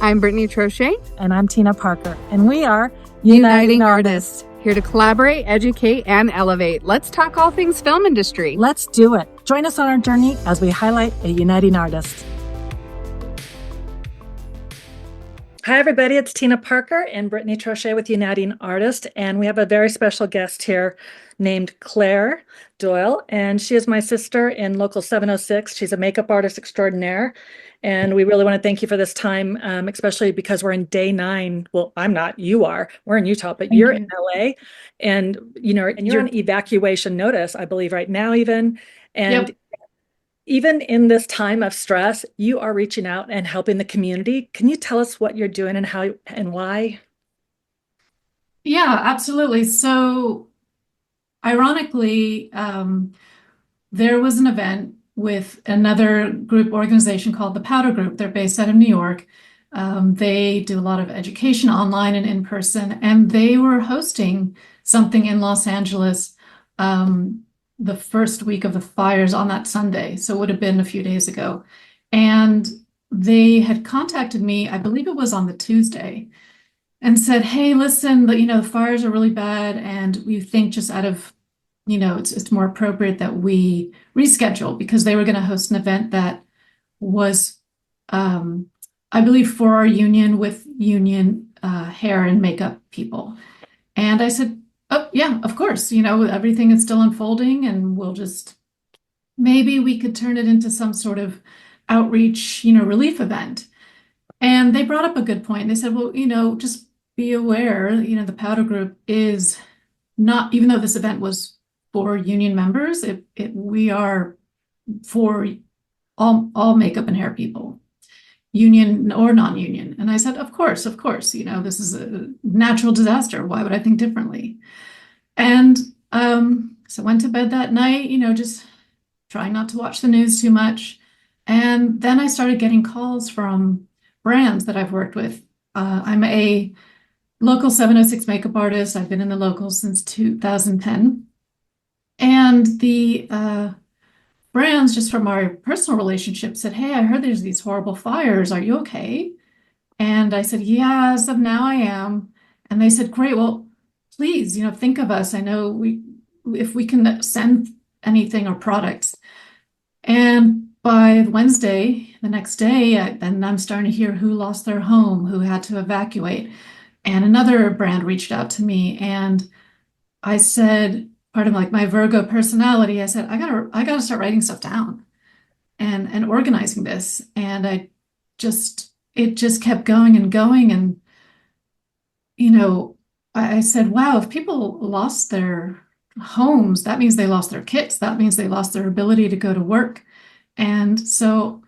I'm Brittany Trochet. And I'm Tena Parker. And we are Uniting Artists, here to collaborate, educate, and elevate. Let's talk all things film industry. Let's do it. Join us on our journey as we highlight a uniting artist. Hi, everybody. It's Tena Parker and Brittany Trochet with Uniting Artist. And we have a very special guest here named Claire Doyle. And she is my sister in Local 706. She's a makeup artist extraordinaire. And we really want to thank you for this time, especially because we're in day 9. Well, I'm not, you are. We're in Utah, but you're in LA. And, you're on evacuation notice, I believe, right now even. And Yep. Even in this time of stress, you are reaching out and helping the community. Can you tell us what you're doing and how and why? Yeah, absolutely. So ironically, there was an event with another group organization called the Powder Group. They're based out of New York. They do a lot of education online and in person, and they were hosting something in Los Angeles the first week of the fires on that Sunday. So it would have been a few days ago. And they had contacted me, I believe it was on the Tuesday, and said, hey, listen, the fires are really bad, and we think just out of it's more appropriate that we reschedule, because they were going to host an event that was, I believe, for our union with union hair and makeup people. And I said, oh, yeah, of course, everything is still unfolding, and maybe we could turn it into some sort of outreach, relief event. And they brought up a good point. They said, well, just be aware, the Powder Group is not, even though this event was for union members, we are for all makeup and hair people, union or non-union. And I said, of course, this is a natural disaster. Why would I think differently? And so I went to bed that night, just trying not to watch the news too much. And then I started getting calls from brands that I've worked with. I'm a Local 706 makeup artist. I've been in the local since 2010. And the brands, just from our personal relationship, said, hey, I heard there's these horrible fires. Are you okay? And I said, yeah, as of now I am. And they said, great, well, please, think of us. I know if we can send anything or products. And by Wednesday, the next day, then I'm starting to hear who lost their home, who had to evacuate. And another brand reached out to me, and I said, part of my Virgo personality, I said, I gotta start writing stuff down and organizing this. And it just kept going and going. And, I said, wow, if people lost their homes, that means they lost their kids. That means they lost their ability to go to work. And so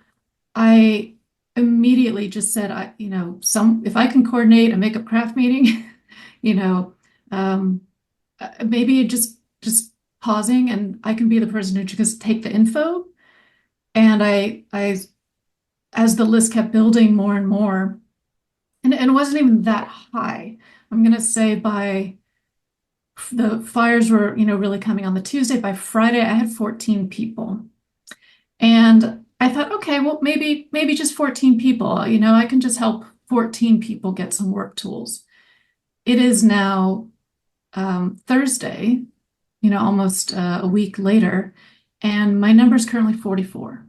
I immediately just said, if I can coordinate a makeup craft meeting, maybe just pausing, and I can be the person who just take the info. And I as the list kept building more and more, and it wasn't even that high. I'm going to say by the fires were, really coming on the Tuesday. By Friday, I had 14 people. And I thought, okay, well, maybe just 14 people, I can just help 14 people get some work tools. It is now Thursday, almost a week later, and my number is currently 44.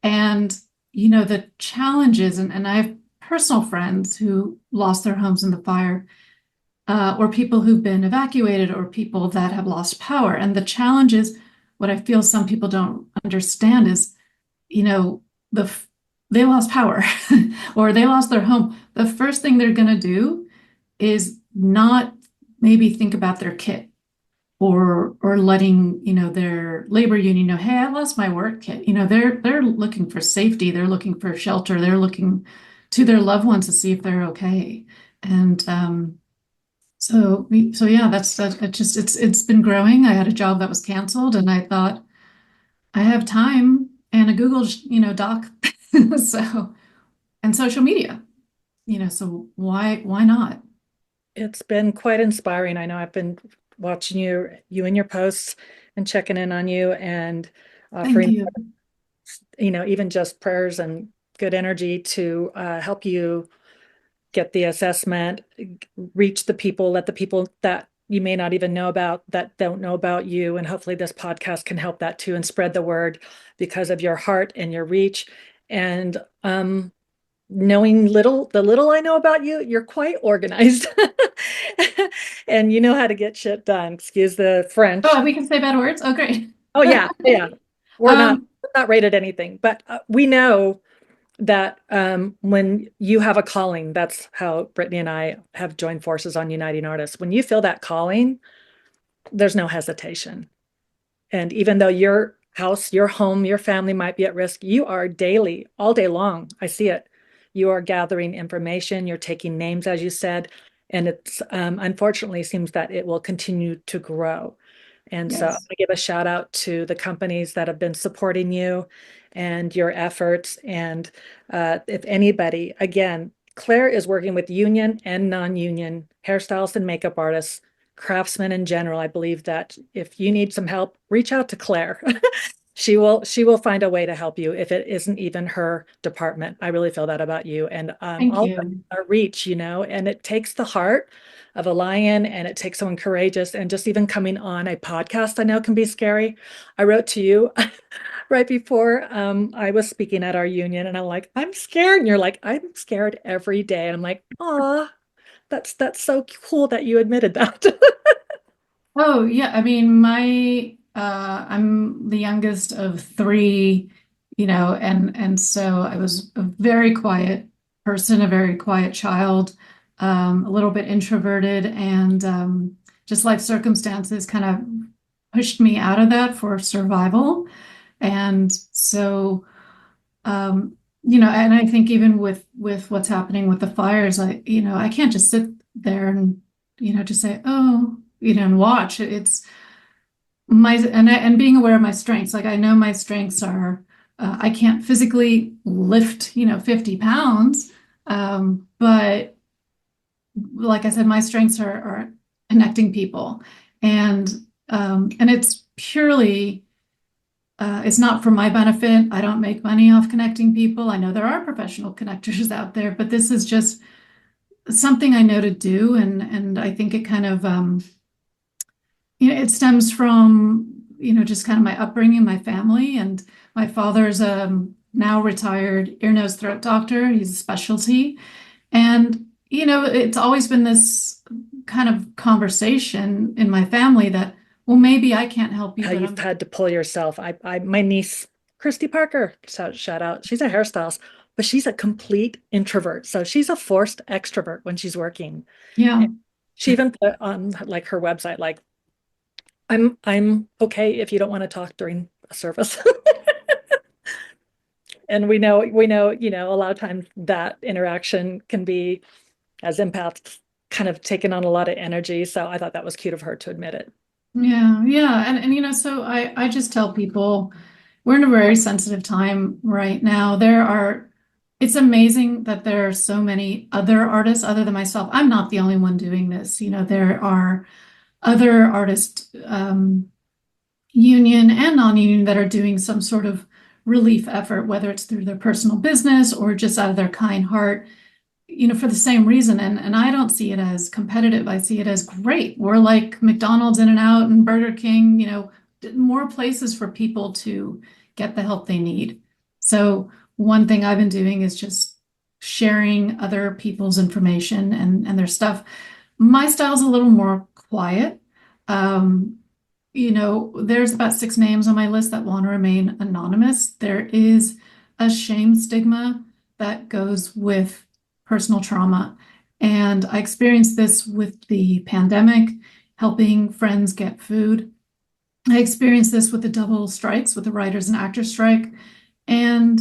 And, the challenges, and I have personal friends who lost their homes in the fire, or people who've been evacuated, or people that have lost power. And the challenge is, what I feel some people don't understand is, they lost power or they lost their home. The first thing they're going to do is not maybe think about their kit, or letting, their labor union know, hey, I lost my work kit. They're looking for safety. They're looking for shelter. They're looking to their loved ones to see if they're okay. And so yeah, it's been growing. I had a job that was canceled, and I thought, I have time and a Google, Doc, so, and social media, so why not? It's been quite inspiring. I know I've been watching you and your posts and checking in on you, and Thank you. even just prayers and good energy to help you get the assessment, reach the people, let the people that you may not even know about, that don't know about you. And hopefully this podcast can help that too, and spread the word because of your heart and your reach. And knowing the little I know about you, you're quite organized and you know how to get shit done. Excuse the French. Oh, we can say bad words. Oh, great. Oh yeah, yeah. We're Um, not rated anything, but we know that when you have a calling, that's how Brittany and I have joined forces on Uniting Artists. When you feel that calling, there's no hesitation. And even though your house, your home, your family might be at risk, you are daily, all day long. I see it. You are gathering information, you're taking names, as you said, and it's unfortunately seems that it will continue to grow. And so I yes. give a shout out to the companies that have been supporting you and your efforts. And if anybody, again, Claire is working with union and non-union hairstylists and makeup artists, craftsmen in general. I believe that if you need some help, reach out to Claire. She will find a way to help you if it isn't even her department. I really feel that about you. And Thank all you. our reach, and it takes the heart of a lion, and it takes someone courageous. And just even coming on a podcast, I know can be scary. I wrote to you right before I was speaking at our union, and I'm like, I'm scared. And you're like, I'm scared every day. And I'm like, oh, that's so cool that you admitted that. Oh, yeah. I mean, I'm the youngest of three, and so I was a very quiet person, a very quiet child, a little bit introverted, and just life circumstances kind of pushed me out of that for survival. And so, and I think even with what's happening with the fires, I can't just sit there and, just say, oh, and watch. It's and being aware of my strengths. Like I know my strengths are, I can't physically lift, 50 pounds. But like I said, my strengths are connecting people. And it's purely, it's not for my benefit. I don't make money off connecting people. I know there are professional connectors out there, but this is just something I know to do. And I think it kind of, it stems from, just kind of my upbringing, my family. And my father's now retired ear, nose, throat doctor. He's a specialty. And, it's always been this kind of conversation in my family that, well, maybe I can't help you, How but you've had to pull yourself. My niece, Christy Parker, shout out. She's a hairstylist, but she's a complete introvert. So she's a forced extrovert when she's working. yeah. And she even put on like her website, like, I'm okay if you don't want to talk during a service. And we know, a lot of times that interaction can be, as empaths, kind of taken on a lot of energy. So I thought that was cute of her to admit it. Yeah, yeah. And so I just tell people we're in a very sensitive time right now. It's amazing that there are so many other artists other than myself. I'm not the only one doing this. There are other artists, union and non-union, that are doing some sort of relief effort, whether it's through their personal business or just out of their kind heart, for the same reason. And I don't see it as competitive. I see it as great. We're like McDonald's, In-N-Out, and Burger King, more places for people to get the help they need. So one thing I've been doing is just sharing other people's information and their stuff. My style's a little more quiet. There's about 6 names on my list that want to remain anonymous. There is a shame stigma that goes with personal trauma. And I experienced this with the pandemic, helping friends get food. I experienced this with the double strikes, with the writers and actors strike. And,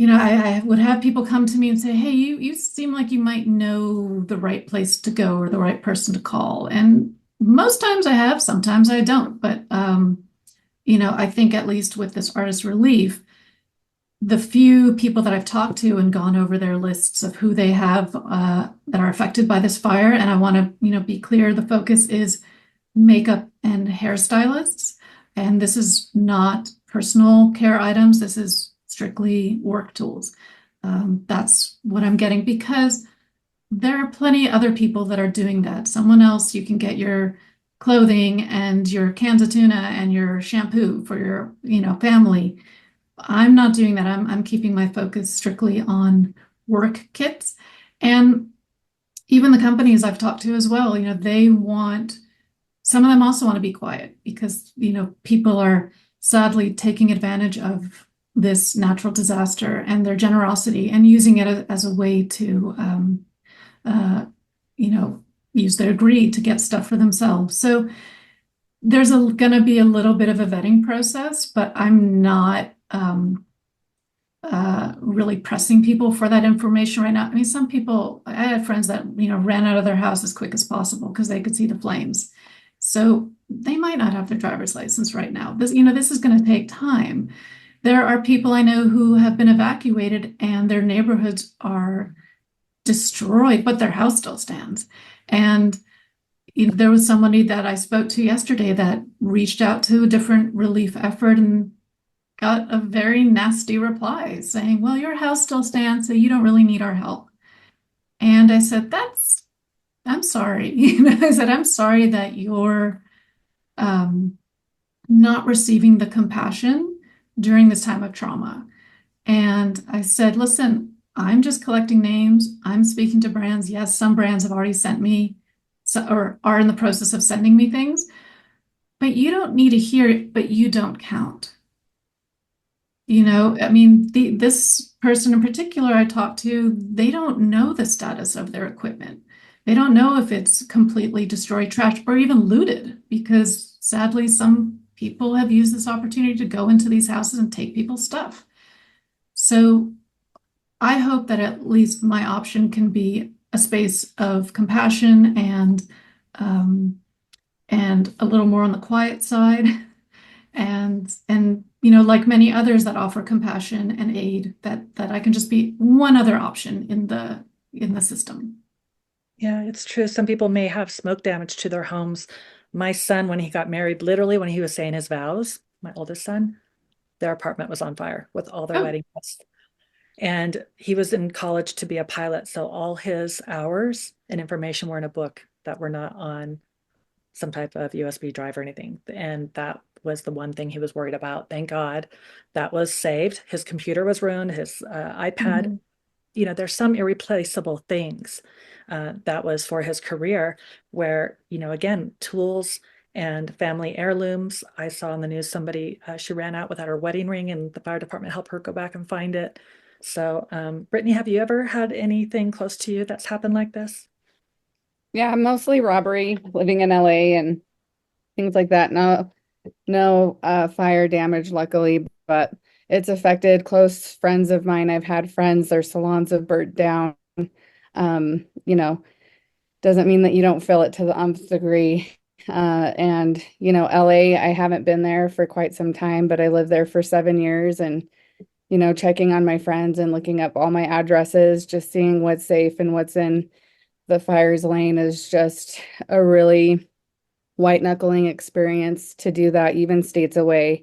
I would have people come to me and say, hey, you seem like you might know the right place to go or the right person to call. And most times I have, sometimes I don't. But, I think at least with this artist relief, the few people that I've talked to and gone over their lists of who they have that are affected by this fire, and I want to, be clear, the focus is makeup and hairstylists, and this is not personal care items. This is strictly work tools. That's what I'm getting because there are plenty of other people that are doing that. Someone else, you can get your clothing and your cans of tuna and your shampoo for your, family. I'm not doing that. I'm keeping my focus strictly on work kits. And even the companies I've talked to as well, they want, some of them also want to be quiet because, people are sadly taking advantage of this natural disaster and their generosity and using it as a way to, uh, use their greed to get stuff for themselves. So there's going to be a little bit of a vetting process, but I'm not really pressing people for that information right now. I mean, some people, I had friends that, ran out of their house as quick as possible because they could see the flames. So they might not have their driver's license right now. This is going to take time. There are people I know who have been evacuated and their neighborhoods are destroyed, but their house still stands. And there was somebody that I spoke to yesterday that reached out to a different relief effort and got a very nasty reply saying, well, your house still stands, so you don't really need our help. And I said, I'm sorry. I said, I'm sorry that you're not receiving the compassion during this time of trauma. And I said, listen, I'm just collecting names. I'm speaking to brands. Yes, some brands have already sent me or are in the process of sending me things, but you don't need to hear it, but you don't count. I mean, this person in particular I talked to, they don't know the status of their equipment. They don't know if it's completely destroyed, trashed, or even looted, because sadly, some people have used this opportunity to go into these houses and take people's stuff. So I hope that at least my option can be a space of compassion and a little more on the quiet side, and like many others that offer compassion and aid, that I can just be one other option in the system. Yeah, it's true. Some people may have smoke damage to their homes. My son, when he got married, literally when he was saying his vows, my oldest son, their apartment was on fire with all their Oh, wedding guests. And he was in college to be a pilot. So all his hours and information were in a book that were not on some type of USB drive or anything. And that was the one thing he was worried about. Thank God that was saved. His computer was ruined, his iPad. mhm. There's some irreplaceable things that was for his career where, again, tools and family heirlooms. I saw on the news somebody, she ran out without her wedding ring and the fire department helped her go back and find it. So, Brittany, have you ever had anything close to you that's happened like this? Yeah, mostly robbery, living in LA and things like that. No fire damage, luckily, but it's affected close friends of mine. I've had friends, their salons have burnt down. Um, you know, doesn't mean that you don't feel it to the nth degree. And LA, I haven't been there for quite some time, but I lived there for 7 years and checking on my friends and looking up all my addresses, just seeing what's safe and what's in the fires lane is just a really white knuckling experience to do that, even states away.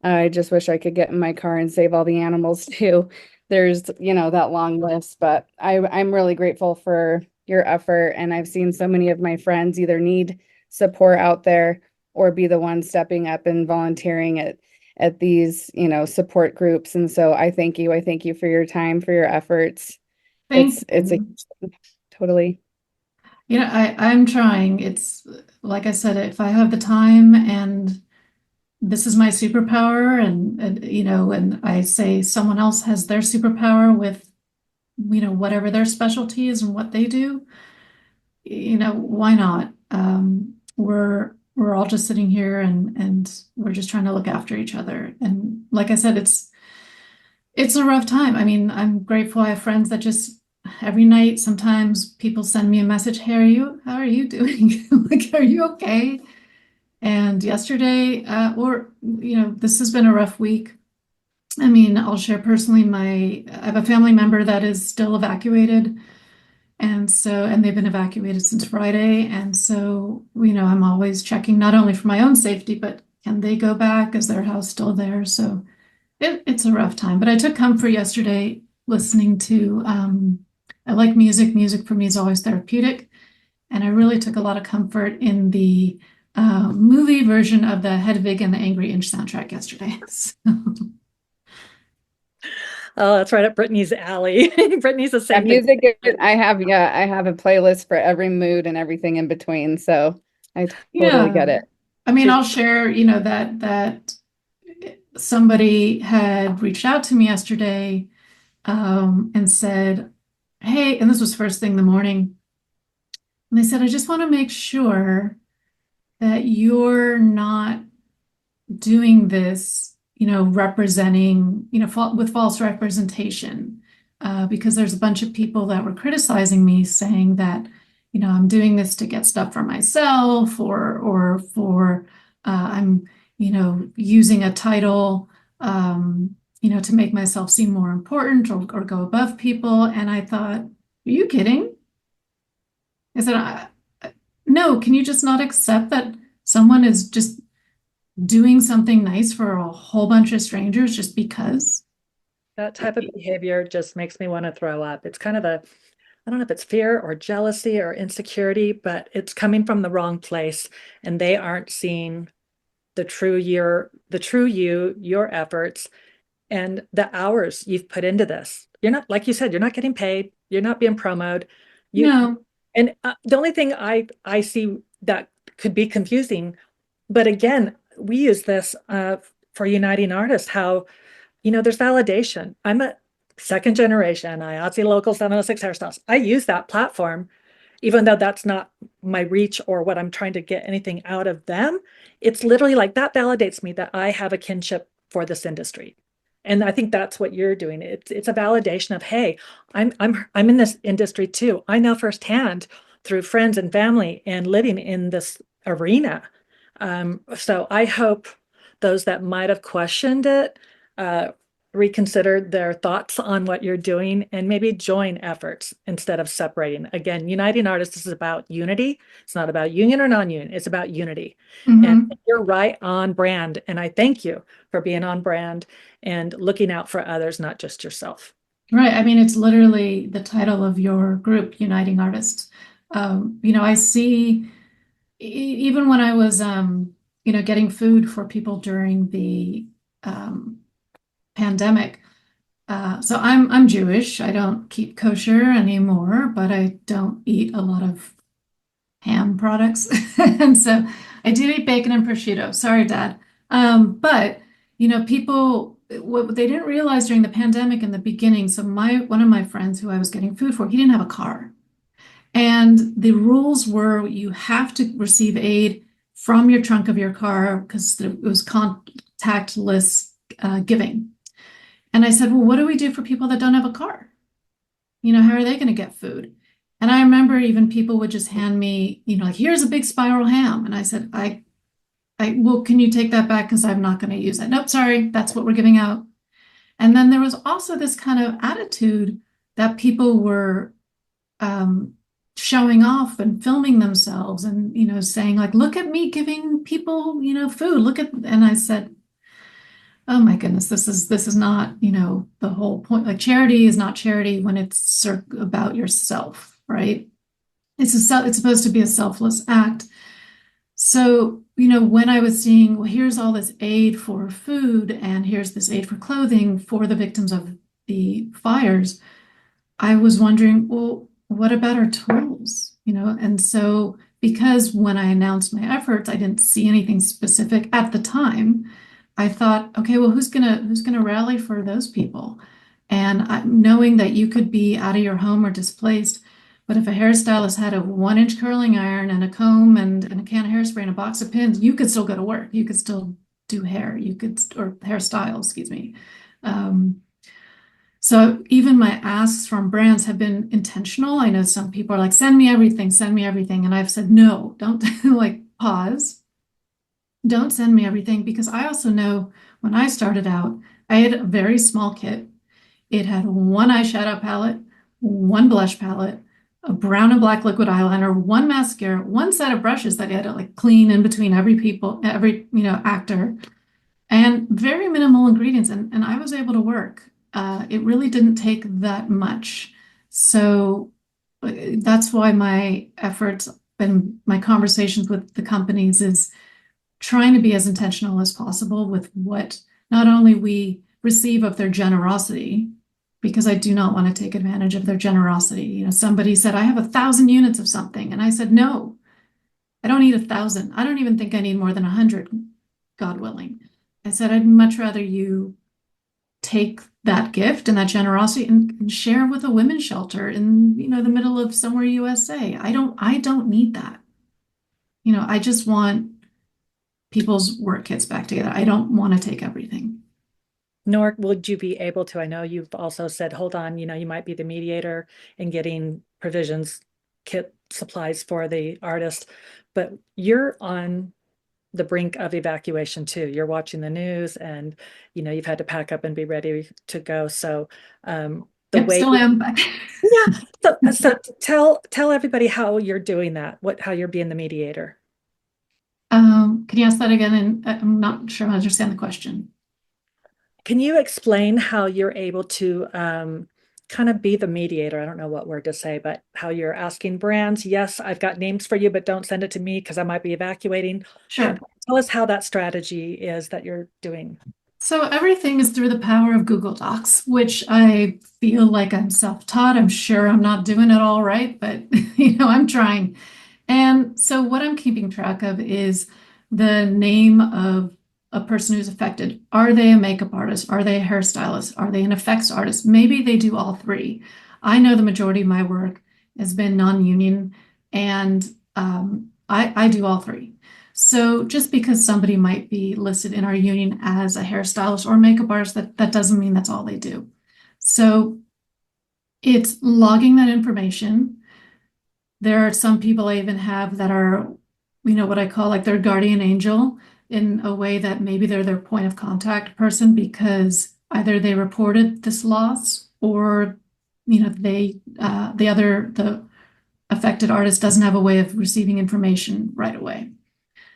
I just wish I could get in my car and save all the animals too. There's, that long list, but I'm really grateful for your effort. And I've seen so many of my friends either need support out there or be the ones stepping up and volunteering at these, support groups. And so I thank you. I thank you for your time, for your efforts. Thank It's a you. totally. I'm trying. It's like I said, if I have the time and this is my superpower and I say someone else has their superpower with, whatever their specialty is and what they do, why not? We're all just sitting here and we're just trying to look after each other. And like I said, it's a rough time. I mean, I'm grateful I have friends that just every night, sometimes people send me a message, hey, how are you doing? Like, are you okay? And yesterday, this has been a rough week. I mean, I'll share personally, I have a family member that is still evacuated. And they've been evacuated since Friday. And so, I'm always checking not only for my own safety, but can they go back? Is their house still there? So It's a rough time, but I took comfort yesterday listening to, I like music. Music for me is always therapeutic. And I really took a lot of comfort in the movie version of the Hedwig and the Angry Inch soundtrack yesterday. So, Oh, that's right up Brittany's alley. Brittany's the Yeah, same thing. I have a playlist for every mood and everything in between, so I totally yeah. get it. I mean, She's I'll share, that somebody had reached out to me yesterday and said, hey, and this was first thing in the morning. And they said, I just want to make sure that you're not doing this, representing, with false representation, because there's a bunch of people that were criticizing me, saying that, I'm doing this to get stuff for myself, or for I'm, using a title, to make myself seem more important or go above people. And I thought, are you kidding? I said, no, can you just not accept that someone is just doing something nice for a whole bunch of strangers just because? That type of behavior just makes me want to throw up. It's kind of I don't know if it's fear or jealousy or insecurity, but it's coming from the wrong place, and they aren't seeing the true you, your efforts, and the hours you've put into this. You're not, like you said, you're not getting paid. You're not being promoted. You No, and the only thing I see that could be confusing, but again, we use this for uniting artists. How there's validation. I'm a second generation IATSE Local 706 hairstyles. I use that platform, even though that's not my reach or what I'm trying to get anything out of them. It's literally like that validates me that I have a kinship for this industry. And I think that's what you're doing. It's a validation of, hey, I'm in this industry too. I know firsthand through friends and family and living in this arena. So I hope those that might have questioned it uh, reconsider their thoughts on what you're doing and maybe join efforts instead of separating. Again, uniting artists is about unity. It's not about union or non-union. It's about unity. And hmm you're right on brand. And I thank you for being on brand and looking out for others, not just yourself. right. I mean, it's literally the title of your group, Uniting Artists. I see, even when I was, getting food for people during the um, pandemic. So I'm Jewish. I don't keep kosher anymore, but I don't eat a lot of ham products. And so I do eat bacon and prosciutto. Sorry, Dad. But people, what they didn't realize during the pandemic in the beginning. So one of my friends who I was getting food for, he didn't have a car. And the rules were you have to receive aid from your trunk of your car because it was contactless giving. And I said, well, what do we do for people that don't have a car? How are they going to get food? And I remember even people would just hand me, like, here's a big spiral ham. And I said, well, can you take that back? Because I'm not going to use it. Nope, sorry, that's what we're giving out. And then there was also this kind of attitude that people were um, showing off and filming themselves and, saying, like, look at me giving people, food. And I said, oh my goodness, this is not, the whole point. Like charity is not charity when it's about yourself, right? It's supposed to be a selfless act. So, when I was seeing, well, here's all this aid for food and here's this aid for clothing for the victims of the fires, I was wondering, well, what about our tools? And so because when I announced my efforts, I didn't see anything specific at the time. I thought, okay, well, who's gonna rally for those people? And knowing that you could be out of your home or displaced, but if a hairstylist had a 1 inch curling iron and a comb and a can of hairspray and a box of pins, you could still go to work. You could still do hair. Or hairstyle, excuse me. Um, so even my asks from brands have been intentional. I know some people are like, send me everything, send me everything. And I've said, no, don't like pause. Don't send me everything because I also know when I started out, I had a very small kit. It had one eyeshadow palette, one blush palette, a brown and black liquid eyeliner, one mascara, one set of brushes that I had to like clean in between every actor. and very minimal ingredients. And I was able to work. It really didn't take that much. So that's why my efforts and my conversations with the companies is trying to be as intentional as possible with what not only we receive of their generosity, because I do not want to take advantage of their generosity. You know, somebody said, I have 1,000 units of something. And I said, no, I don't need 1,000. I don't even think I need more than 100, God willing. I said, I'd much rather you take that gift and that generosity and share with a women's shelter in, you know, the middle of somewhere USA. I don't need that. You know, I just want people's work kits back together. I don't want to take everything. Nor would you be able to, I know you've also said, hold on, you might be the mediator in getting provisions, kit supplies for the artist, but you're on the brink of evacuation too. You're watching the news and, you've had to pack up and be ready to go. So, the Yep, way, still am back. yeah. So tell everybody how you're doing that, how you're being the mediator. Can you ask that again? And I'm not sure I understand the question. Can you explain how you're able to kind of be the mediator? I don't know what word to say, but how you're asking brands, yes, I've got names for you, but don't send it to me because I might be evacuating. Sure. Tell us how that strategy is that you're doing. So everything is through the power of Google Docs, which I feel like I'm self-taught. I'm sure I'm not doing it all right, but I'm trying. And so what I'm keeping track of is the name of a person who's affected. Are they a makeup artist? Are they a hairstylist? Are they an effects artist? Maybe they do all three. I know the majority of my work has been non-union, and I do all three. So just because somebody might be listed in our union as a hairstylist or makeup artist, that doesn't mean that's all they do. So it's logging that information. There are some people I even have that are, what I call like their guardian angel, in a way that maybe they're their point of contact person because either they reported this loss or, the affected artist doesn't have a way of receiving information right away.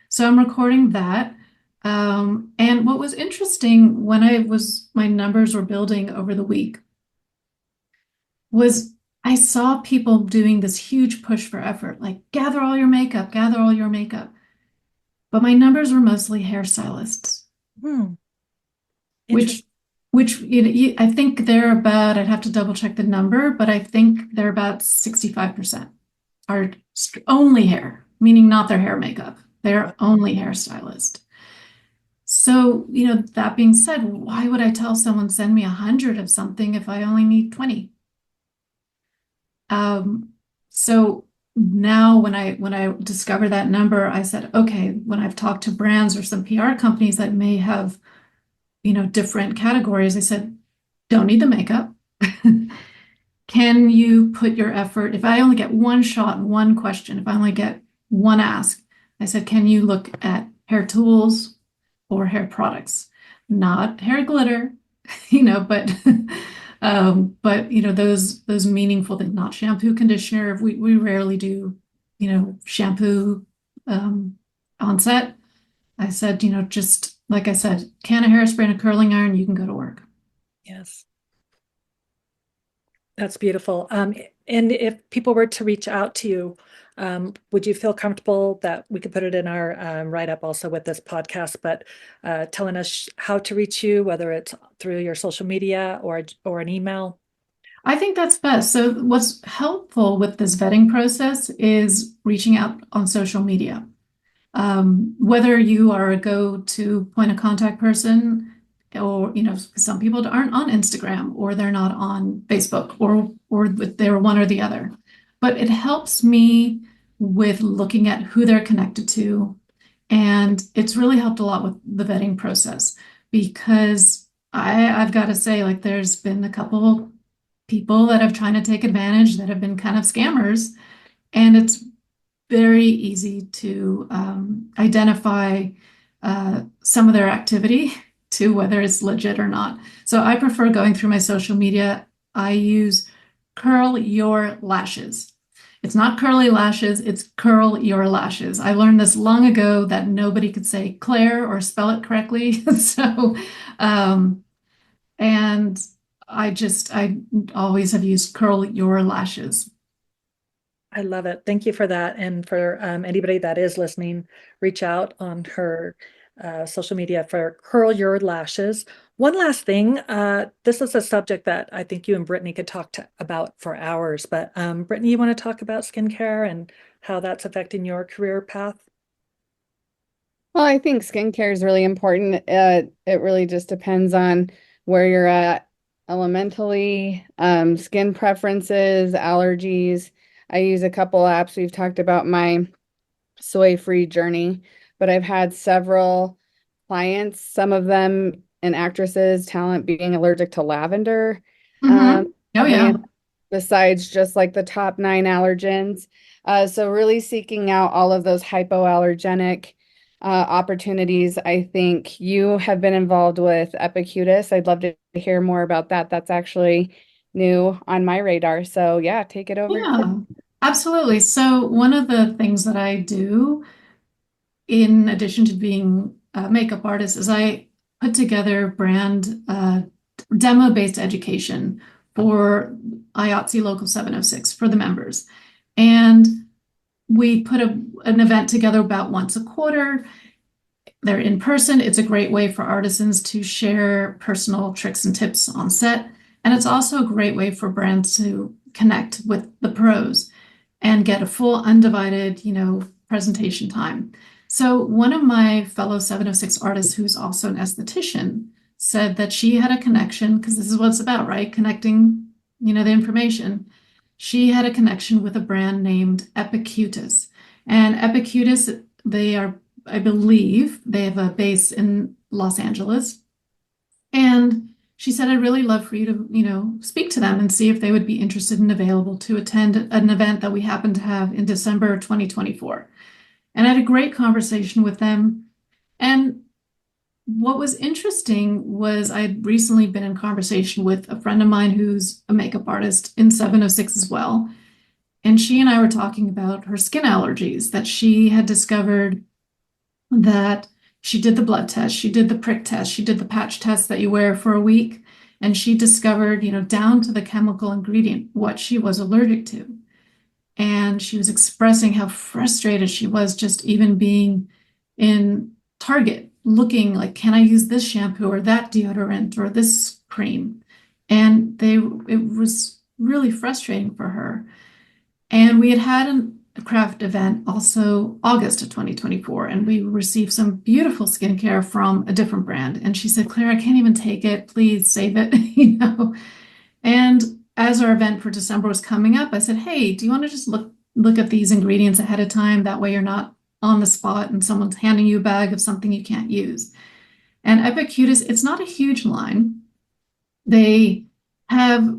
So I'm recording that. And what was interesting when my numbers were building over the week was I saw people doing this huge push for effort, like gather all your makeup, gather all your makeup. But my numbers were mostly hairstylists, which, I think they're about, I'd have to double check the number, but I think they're about 65% are only hair, meaning not their hair makeup. They're only hairstylist. So, that being said, why would I tell someone send me 100 of something if I only need 20? So now when I discover that number, I said, okay, when I've talked to brands or some PR companies that may have, different categories, I said, don't need the makeup. Can you put your effort, if I only get one shot, one question, if I only get one ask, I said, can you look at hair tools or hair products? Not hair glitter, but those meaningful things, not shampoo, conditioner. We rarely do, shampoo on set. I said, just like I said, can of hairspray and a curling iron, you can go to work. Yes. That's beautiful. And if people were to reach out to you, would you feel comfortable that we could put it in our write-up also with this podcast, but telling us how to reach you, whether it's through your social media or an email? I think that's best. So what's helpful with this vetting process is reaching out on social media. Whether you are a go-to point of contact person or, some people aren't on Instagram or they're not on Facebook or they're one or the other. But it helps me with looking at who they're connected to. And it's really helped a lot with the vetting process because I've got to say, like, there's been a couple people that have trying to take advantage that have been kind of scammers. And it's very easy to identify some of their activity to whether it's legit or not. So I prefer going through my social media. I use Curl Your Lashes. It's not curly lashes, it's curl your lashes. I learned this long ago that nobody could say Claire or spell it correctly. So, um, and I always have used curl your lashes. I love it. Thank you for that. And for anybody that is listening, reach out on her social media for Curl Your Lashes. One last thing. This is a subject that I think you and Brittany could about for hours. But Brittany, you want to talk about skincare and how that's affecting your career path? Well, I think skincare is really important. It really just depends on where you're at elementally, skin preferences, allergies. I use a couple apps. We've talked about my soy-free journey, but I've had several clients, some of them and actresses, talent being allergic to lavender. Mm-hmm. Oh, Oddly yeah. enough, besides just like the top nine allergens. So really seeking out all of those hypoallergenic opportunities. I think you have been involved with Epicutis. I'd love to hear more about that. That's actually new on my radar. So yeah, take it over. Yeah, absolutely. So, one of the things that I do, in addition to being a makeup artist, is I put together brand demo-based education for IATSE Local 706 for the members. And we put an event together about once a quarter. They're in person. It's a great way for artisans to share personal tricks and tips on set. And it's also a great way for brands to connect with the pros and get a full undivided, presentation time. So one of my fellow 706 artists who's also an esthetician said that she had a connection, because this is what it's about, right? Connecting, the information. She had a connection with a brand named Epicutis. And Epicutis, they are, I believe, they have a base in Los Angeles. And she said, I'd really love for you to, speak to them and see if they would be interested and available to attend an event that we happen to have in December 2024. And I had a great conversation with them. And what was interesting was I'd recently been in conversation with a friend of mine who's a makeup artist in 706 as well. And she and I were talking about her skin allergies that she had discovered that she did the blood test, she did the prick test, she did the patch test that you wear for a week, and she discovered, down to the chemical ingredient, what she was allergic to. And she was expressing how frustrated she was just even being in Target, looking like, can I use this shampoo or that deodorant or this cream? And it was really frustrating for her. And we had a craft event also August of 2024, and we received some beautiful skincare from a different brand. And she said, Claire, I can't even take it. Please save it, And as our event for December was coming up, I said, hey, do you want to just look at these ingredients ahead of time? That way you're not on the spot and someone's handing you a bag of something you can't use. And Epicutis, it's not a huge line. They have,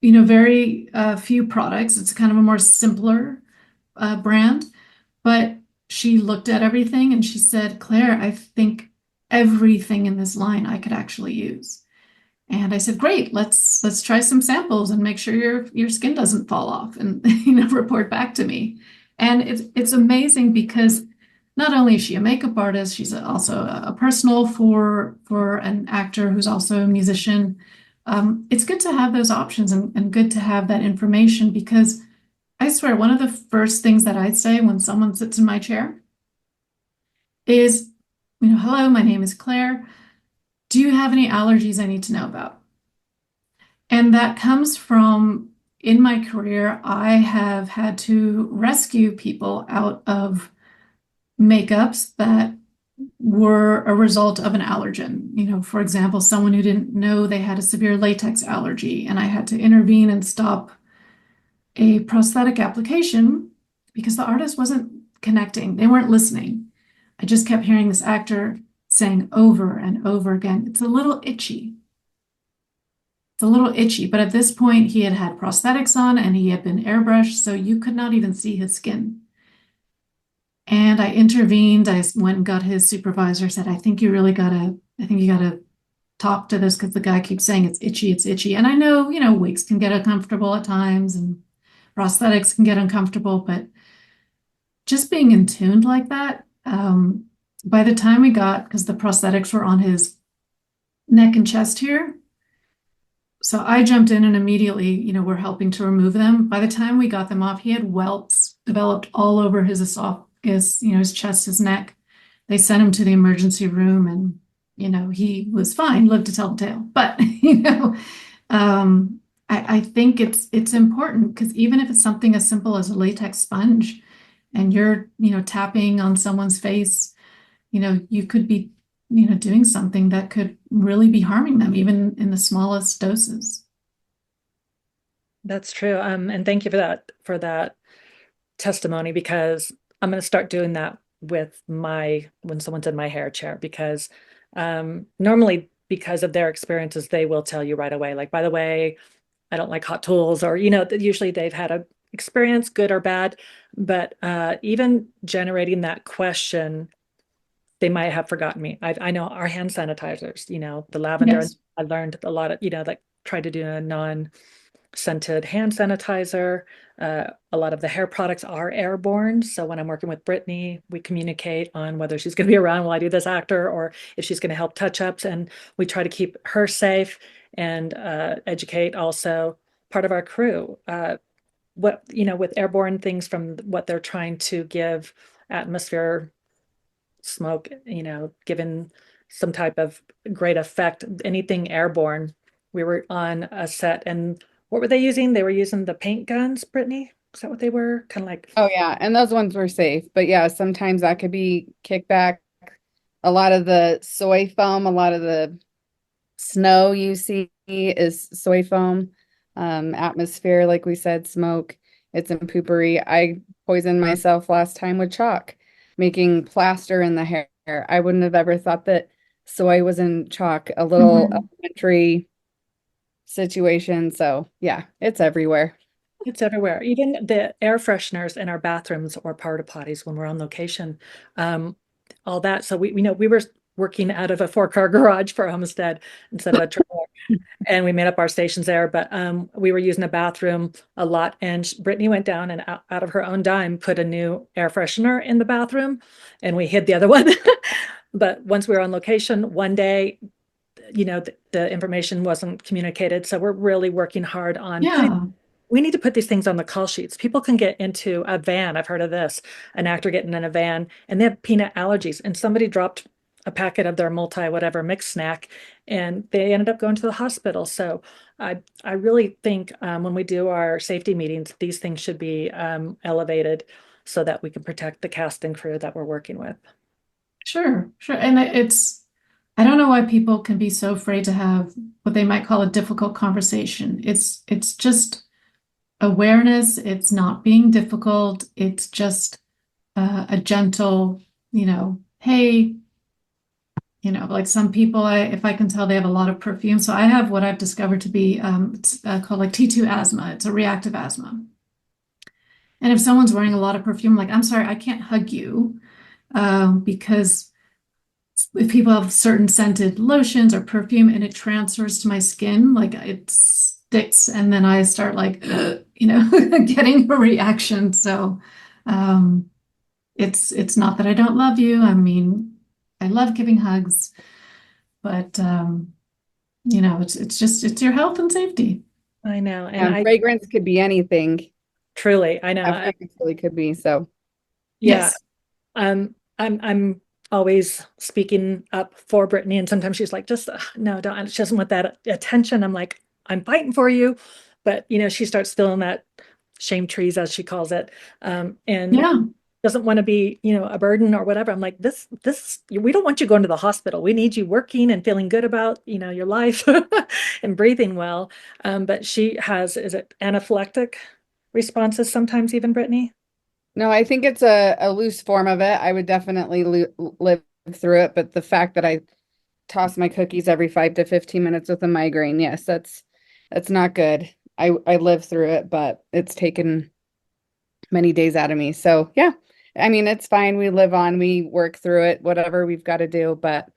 very few products. It's kind of a more simpler brand. But she looked at everything and she said, Claire, I think everything in this line I could actually use. And I said, great, let's try some samples and make sure your skin doesn't fall off and report back to me. And it's amazing because not only is she a makeup artist, she's also a personal for an actor who's also a musician. It's good to have those options and good to have that information because I swear one of the first things that I say when someone sits in my chair is, hello, my name is Claire. Do you have any allergies I need to know about? And that comes from in my career, I have had to rescue people out of makeups that were a result of an allergen. For example, someone who didn't know they had a severe latex allergy, and I had to intervene and stop a prosthetic application because the artist wasn't connecting. They weren't listening. I just kept hearing this actor saying over and over again, it's a little itchy. It's a little itchy. But at this point, he had had prosthetics on and he had been airbrushed, so you could not even see his skin. And I intervened. I went and got his supervisor, said, I think you gotta talk to this because the guy keeps saying it's itchy, it's itchy. And I know, wigs can get uncomfortable at times, prosthetics can get uncomfortable, but just being in tuned like that, by the time we got, because the prosthetics were on his neck and chest here, so I jumped in and immediately, we're helping to remove them. By the time we got them off, he had welts developed all over his esophagus, his chest, his neck. They sent him to the emergency room and, he was fine, lived to tell the tale. But, I think it's important because even if it's something as simple as a latex sponge and you're, tapping on someone's face, you could be doing something that could really be harming them, even in the smallest doses. That's true. And thank you for that testimony, because I'm going to start doing that with when someone's in my hair chair, because normally because of their experiences, they will tell you right away, like, by the way, I don't like hot tools, or, usually they've had a experience, good or bad. But even generating that question, they might have forgotten me. I know our hand sanitizers, the lavender, Yes. I learned a lot of, like try to do a non-scented hand sanitizer. A lot of the hair products are airborne. So when I'm working with Brittany, we communicate on whether she's going to be around while I do this actor or if she's going to help touch-ups. And we try to keep her safe and educate also part of our crew. With airborne things from what they're trying to give atmosphere smoke, given some type of great effect, anything airborne. We were on a set, and what were they using? They were using the paint guns, Brittany. Is that what they were? Kind of like, Oh yeah, and those ones were safe. But yeah, sometimes that could be kickback. A lot of the soy foam, a lot of the snow you see is soy foam. Atmosphere, like we said, smoke. It's in poopery. I poisoned myself last time with chalk, making plaster in the hair. I wouldn't have ever thought that soy was in chalk, a little Mhm. elementary situation. So yeah, it's everywhere. it's everywhere. Even the air fresheners in our bathrooms or porta potties when we're on location, um, all that. So we were working out of a 4-car garage for Homestead instead of a trailer, and we made up our stations there. But we were using a bathroom a lot, and Brittany went down and out of her own dime put a new air freshener in the bathroom, and we hid the other one. But once we were on location one day, the information wasn't communicated. So we're really working hard on putting. Yeah. We need to put these things on the call sheets. People can get into a van. I've heard of this, an actor getting in a van and they have peanut allergies, and somebody dropped a packet of their multi whatever mixed snack and they ended up going to the hospital. So I really think when we do our safety meetings, these things should be elevated so that we can protect the cast and crew that we're working with. Sure, sure. And I don't know why people can be so afraid to have what they might call a difficult conversation. It's just awareness. It's not being difficult. It's just a gentle, hey, like some people, if I can tell they have a lot of perfume. So I have what I've discovered to be it's called like T2 asthma. It's a reactive asthma. And if someone's wearing a lot of perfume, like, I'm sorry, I can't hug you because if people have certain scented lotions or perfume and it transfers to my skin, like it sticks, and then I start like, getting a reaction. So um, it's not that I don't love you. I mean, I love giving hugs, but it's your health and safety. I know. And And I fragrance could be anything. truly, I know. A fragrance really could be. So Yeah. Yes. I'm always speaking up for Brittany, and sometimes she's like, just no, don't. She doesn't want that attention. I'm like, I'm fighting for you, but she starts feeling that shame trees, as she calls it, and Yeah. doesn't want to be, a burden or whatever. I'm like, this, we don't want you going to the hospital. We need you working and feeling good about, your life and breathing well. But she has, is it anaphylactic responses sometimes, even Brittany? no, I think it's a loose form of it. I would definitely live through it, but the fact that I toss my cookies every 5 to 15 minutes with a migraine, yes, that's not good. I live through it, but it's taken many days out of me. So yeah, I mean it's fine. We live on, we work through it, whatever we've got to do. But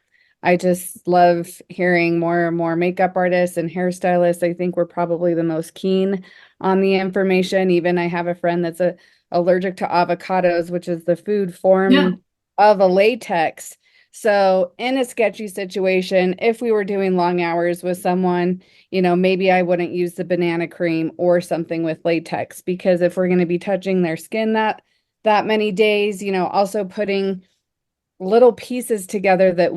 I just love hearing more and more makeup artists and hairstylists. I think we're probably the most keen on the information. Even I have a friend that's allergic to avocados, which is the food Yeah. form of a latex. So in a sketchy situation, if we were doing long hours with someone, maybe I wouldn't use the banana cream or something with latex, because if we're going to be touching their skin that many days, also putting little pieces together that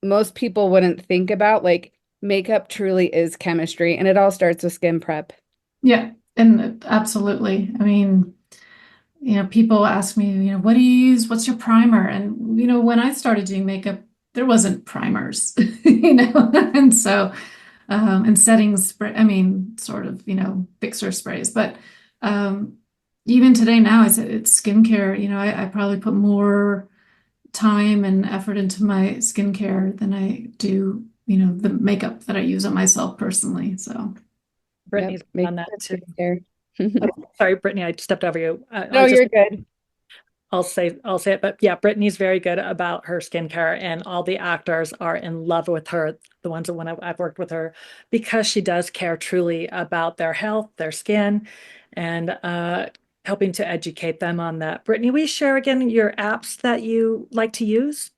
most people wouldn't think about, like makeup truly is chemistry, and it all starts with skin prep. Yeah. And absolutely. I mean, people ask me, what do you use? What's your primer? And, when I started doing makeup, there wasn't primers, and so, and setting spray, I mean, sort of, fixer sprays. But even today now, I said it's skincare. I probably put more time and effort into my skincare than I do, the makeup that I use on myself personally. So, Yep, Brittany's make done that too. there. Oh, sorry, Brittany, I stepped over you. No, you're good. I'll say it, but yeah, Brittany's very good about her skincare, and all the actors are in love with her. The ones that when I've worked with her, because she does care truly about their health, their skin, and helping to educate them on that. Brittany, will you share again your apps that you like to use?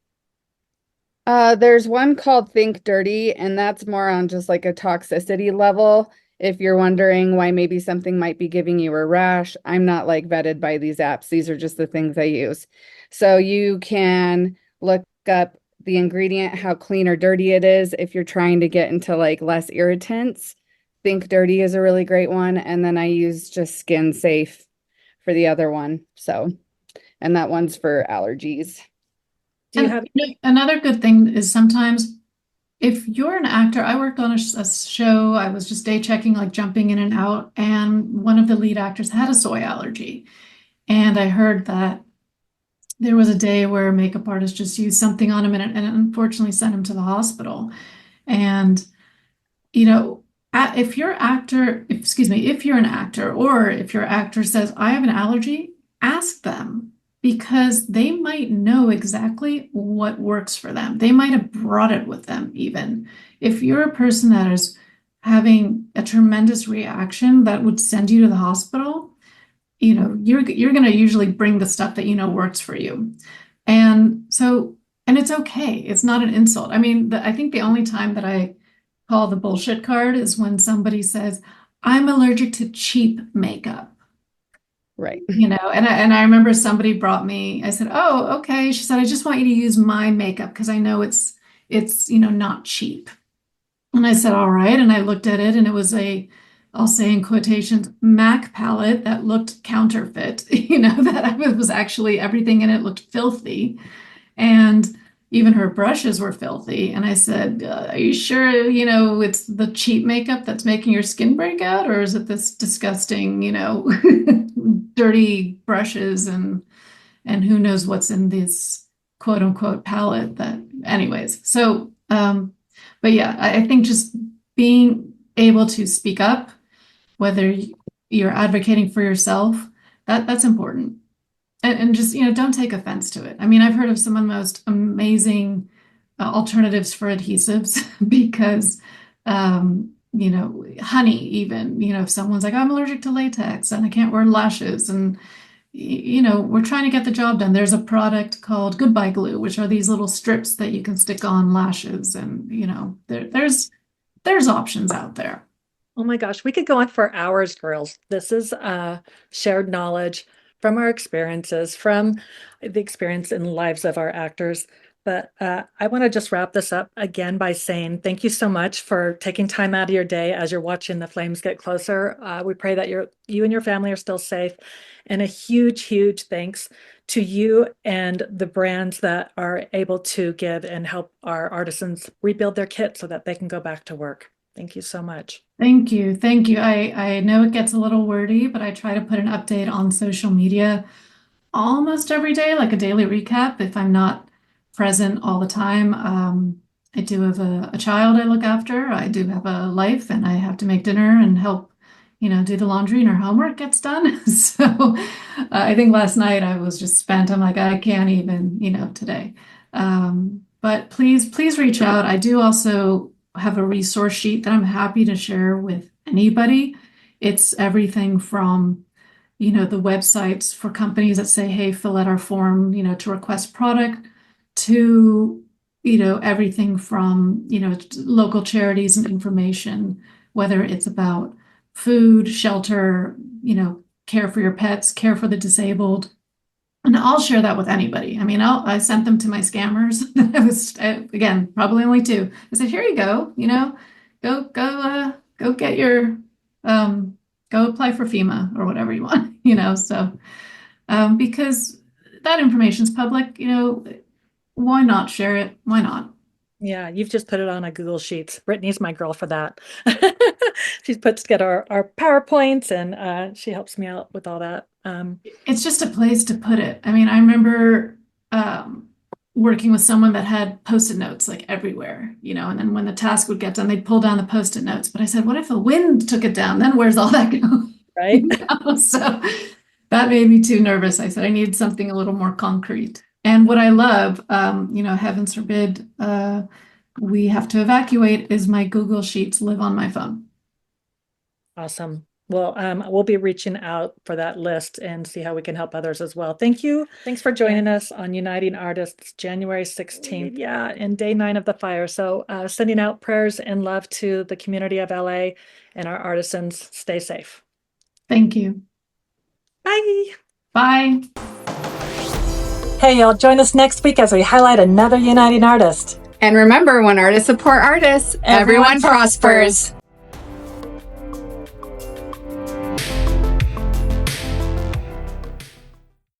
There's one called Think Dirty, and that's more on just like a toxicity level. If you're wondering why maybe something might be giving you a rash, I'm not like vetted by these apps. These are just the things I use. So you can look up the ingredient, how clean or dirty it is if you're trying to get into like less irritants. Think Dirty is a really great one. And then I use just Skin Safe for the other one. So, and that one's for allergies. Do you and have another good thing is sometimes if you're an actor, I worked on a show, I was just day checking, like jumping in and out, and one of the lead actors had a soy allergy. And I heard that there was a day where a makeup artist just used something on him and unfortunately sent him to the hospital. And, you know, if your actor, excuse me, if you're an actor or if your actor says, I have an allergy, ask them because they might know exactly what works for them. They might have brought it with them, even. If you're a person that is having a tremendous reaction that would send you to the hospital, you're going to usually bring the stuff that works for you. And so, and it's okay. It's not an insult. I mean, I think the only time that I call the bullshit card is when somebody says, I'm allergic to cheap makeup. Right. And I remember somebody brought me, I said, oh, okay. She said, I just want you to use my makeup because I know it's not cheap. And I said, all right. And I looked at it and it was I'll say in quotations, MAC palette that looked counterfeit, that it was actually everything in it looked filthy. And even her brushes were filthy. And I said, are you sure, it's the cheap makeup that's making your skin break out? Or is it this disgusting, dirty brushes and who knows what's in this quote unquote palette that anyways. So, but yeah, I think just being able to speak up, whether you're advocating for yourself, that's important. And just, don't take offense to it. I mean, I've heard of some of the most amazing alternatives for adhesives because, honey, even, if someone's like, I'm allergic to latex and I can't wear lashes and, we're trying to get the job done. There's a product called Goodbye Glue, which are these little strips that you can stick on lashes and, there's options out there. Oh my gosh, we could go on for hours, girls. This is shared knowledge from our experiences, from the experience in the lives of our actors. But I want to just wrap this up again by saying thank you so much for taking time out of your day as you're watching the flames get closer. We pray that you and your family are still safe. And a huge, huge thanks to you and the brands that are able to give and help our artisans rebuild their kit so that they can go back to work. Thank you so much. Thank you. Thank you. I know it gets a little wordy, but I try to put an update on social media almost every day, like a daily recap if I'm not present all the time. I do have a child I look after. I do have a life and I have to make dinner and help, do the laundry and her homework gets done. So I think last night I was just spent. I'm like, I can't even, today. But please reach out. I do also have a resource sheet that I'm happy to share with anybody. It's everything from, the websites for companies that say, hey, fill out our form, to request product, to, everything from, local charities and information, whether it's about food, shelter, care for your pets, care for the disabled. And I'll share that with anybody. I mean, I sent them to my scammers. I was, again, probably only two. I said, here you go, go get your, go apply for FEMA or whatever you want, so, because that information is public, why not share it? Why not? Yeah, you've just put it on a Google Sheets. Brittany's my girl for that. She's put together our PowerPoints and she helps me out with all that. It's just a place to put it. I mean, I remember working with someone that had Post-it notes like everywhere, and then when the task would get done, they'd pull down the Post-it notes. But I said, what if the wind took it down? Then where's all that go? Right. So that made me too nervous. I said, I need something a little more concrete. And what I love, heavens forbid, we have to evacuate, is my Google Sheets live on my phone. Awesome. Well, we'll be reaching out for that list and see how we can help others as well. Thank you. Thanks for joining us on Uniting Artists, January 16th. Yeah, and day 9 of the fire. So sending out prayers and love to the community of LA and our artisans. Stay safe. Thank you. Bye. Bye. Hey, y'all, join us next week as we highlight another Uniting Artist. And remember, when artists support artists, everyone prospers.